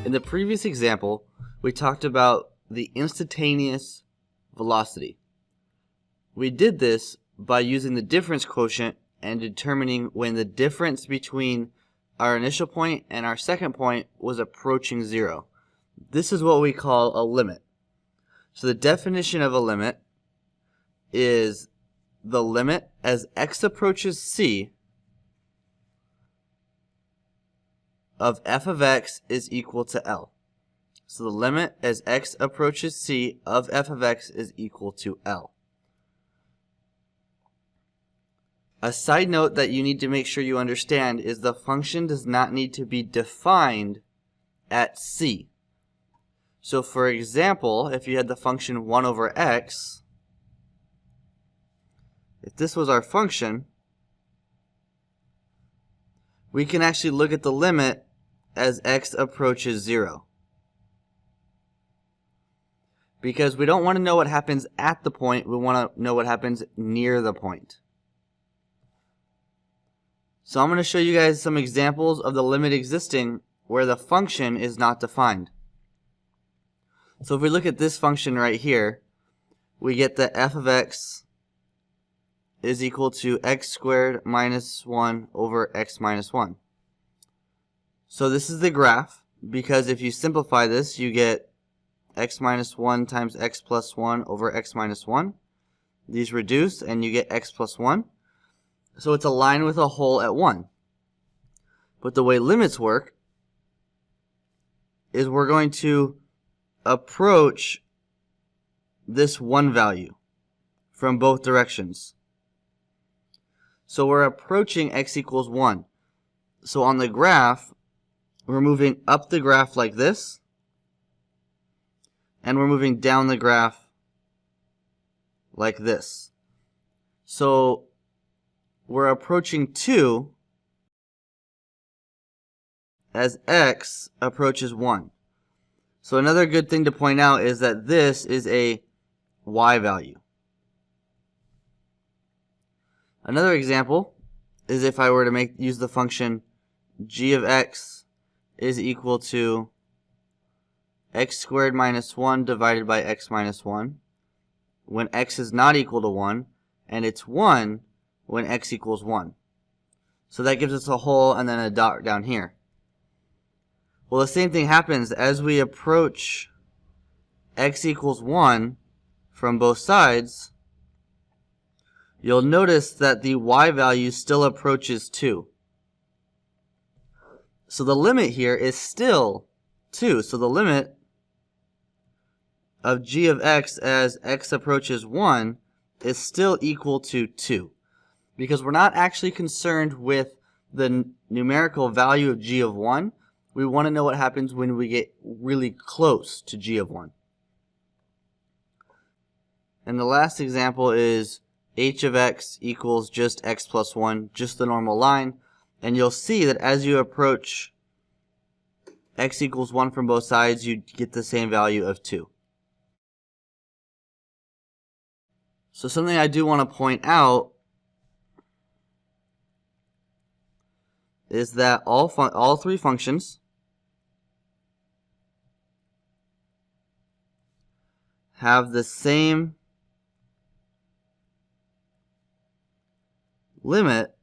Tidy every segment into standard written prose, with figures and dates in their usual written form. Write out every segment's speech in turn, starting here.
In the previous example, we talked about the instantaneous velocity. We did this by using the difference quotient and determining when the difference between our initial point and our second point was approaching zero. This is what we call a limit. So the definition of a limit is the limit as x approaches c of f of x is equal to L. So the limit as x approaches c of f of x is equal to L. A side note that you need to make sure you understand is the function does not need to be defined at c. So for example, if you had the function 1 over x, if this was our function, we can actually look at the limit as x approaches 0. Because we don't want to know what happens at the point, we want to know what happens near the point. So I'm going to show you guys some examples of the limit existing where the function is not defined. So if we look at this function right here, we get that f of x is equal to x squared minus 1 over x minus 1. So this is the graph, because if you simplify this, you get x minus 1 times x plus 1 over x minus 1. These reduce, and you get x plus 1. So it's a line with a hole at 1. But the way limits work is we're going to approach this 1 value from both directions. So we're approaching x equals 1. So on the graph, we're moving up the graph like this, and we're moving down the graph like this. So we're approaching 2 as x approaches 1. So another good thing to point out is that this is a y value. Another example is if I were to use the function g of x is equal to x squared minus 1 divided by x minus 1 when x is not equal to 1, and it's 1 when x equals 1. So that gives us a hole and then a dot down here. Well, the same thing happens as we approach x equals 1 from both sides. You'll notice that the y value still approaches 2. So the limit here is still 2. So the limit of g of x as x approaches 1 is still equal to 2. Because we're not actually concerned with the numerical value of g of 1. We want to know what happens when we get really close to g of 1. And the last example is h of x equals just x plus 1, just the normal line. And you'll see that as you approach x equals 1 from both sides, you get the same value of 2. So something I do want to point out is that all three functions have the same limit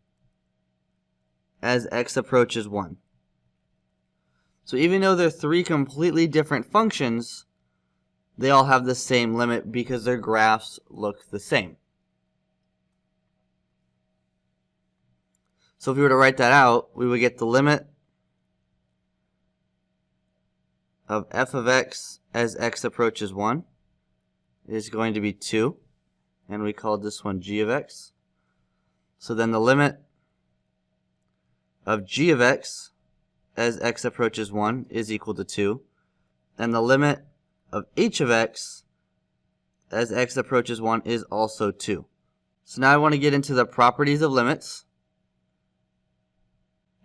as x approaches 1. So even though they're three completely different functions, they all have the same limit because their graphs look the same. So if we were to write that out, we would get the limit of f of x as x approaches 1 is going to be 2, and we called this one g of x. So then the limit of g of x as x approaches 1 is equal to 2, and the limit of h of x as x approaches 1 is also 2. So now I want to get into the properties of limits.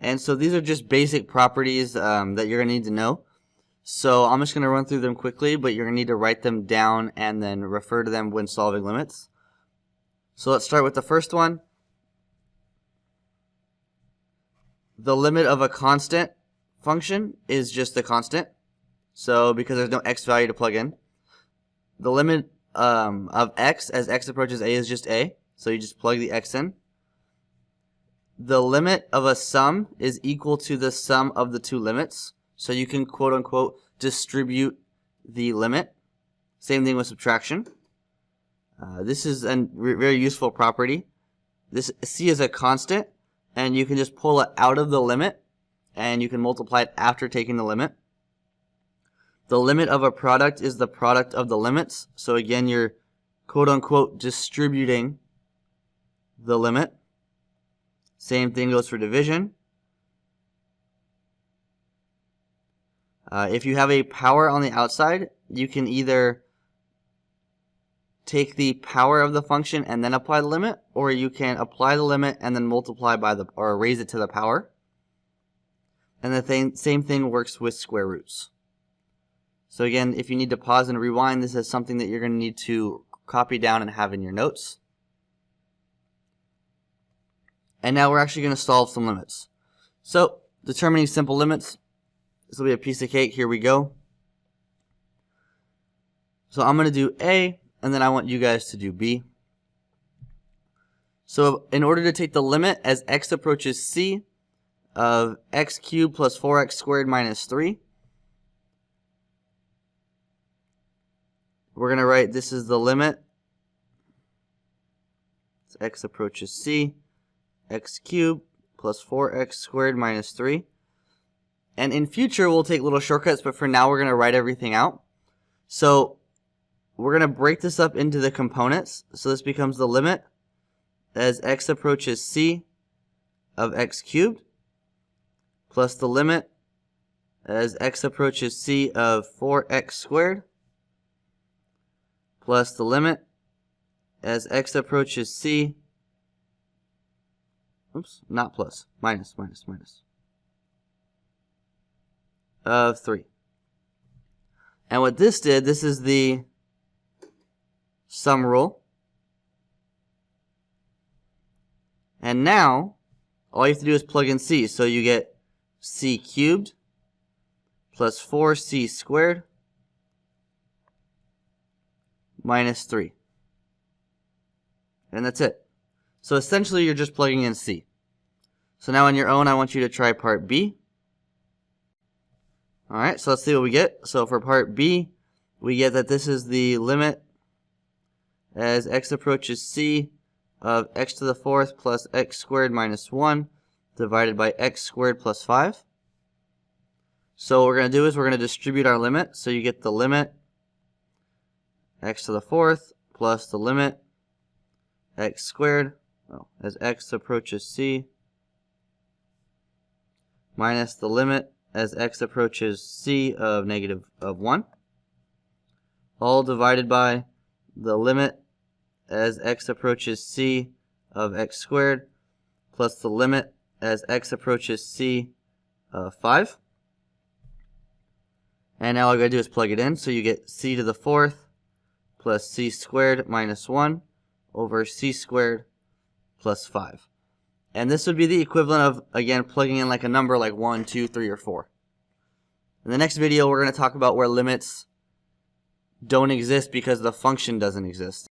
And so these are just basic properties that you're going to need to know. So I'm just going to run through them quickly, but you're going to need to write them down and then refer to them when solving limits. So let's start with the first one. the limit of a constant function is just the constant. So because there's no x value to plug in, the limit of x as x approaches a is just a. So you just plug the x in. The limit of a sum is equal to the sum of the two limits. So you can quote unquote distribute the limit. Same thing with subtraction. This is a very useful property. This c is a constant, and you can just pull it out of the limit, and you can multiply it after taking the limit. The limit of a product is the product of the limits. So again, you're quote unquote distributing the limit. Same thing goes for division. If you have a power on the outside, you can either take the power of the function and then apply the limit, or you can apply the limit and then multiply by the, or raise it to the power. And the same thing works with square roots. So again, if you need to pause and rewind, this is something that you're going to need to copy down and have in your notes. And now we're actually going to solve some limits. So determining simple limits. This will be a piece of cake. Here we go. So I'm going to do A, and then I want you guys to do B. So in order to take the limit as x approaches c of x cubed plus 4x squared minus 3, we're going to write this is the limit as x approaches c, x cubed plus 4x squared minus 3. And in future, we'll take little shortcuts, but for now, we're going to write everything out. So we're going to break this up into the components. So this becomes the limit as x approaches c of x cubed plus the limit as x approaches c of 4x squared plus the limit as x approaches c, minus of 3. And what this did, this is the sum rule. And now, all you have to do is plug in c. So you get c cubed plus 4c squared minus 3. And that's it. So essentially, you're just plugging in c. So now on your own, I want you to try part B. Alright, so let's see what we get. So for part B, we get that this is the limit as x approaches c of x to the 4th plus x squared minus 1 divided by x squared plus 5. So what we're going to do is we're going to distribute our limit. So you get the limit x to the 4th plus the limit x squared as x approaches c minus the limit as x approaches c of negative 1, all divided by the limit as x approaches c of x squared plus the limit as x approaches c of 5. And now all I gotta do is plug it in. So you get c to the 4th plus c squared minus 1 over c squared plus 5. And this would be the equivalent of, again, plugging in like a number like 1, 2, 3, or 4. In the next video, we're going to talk about where limits don't exist because the function doesn't exist.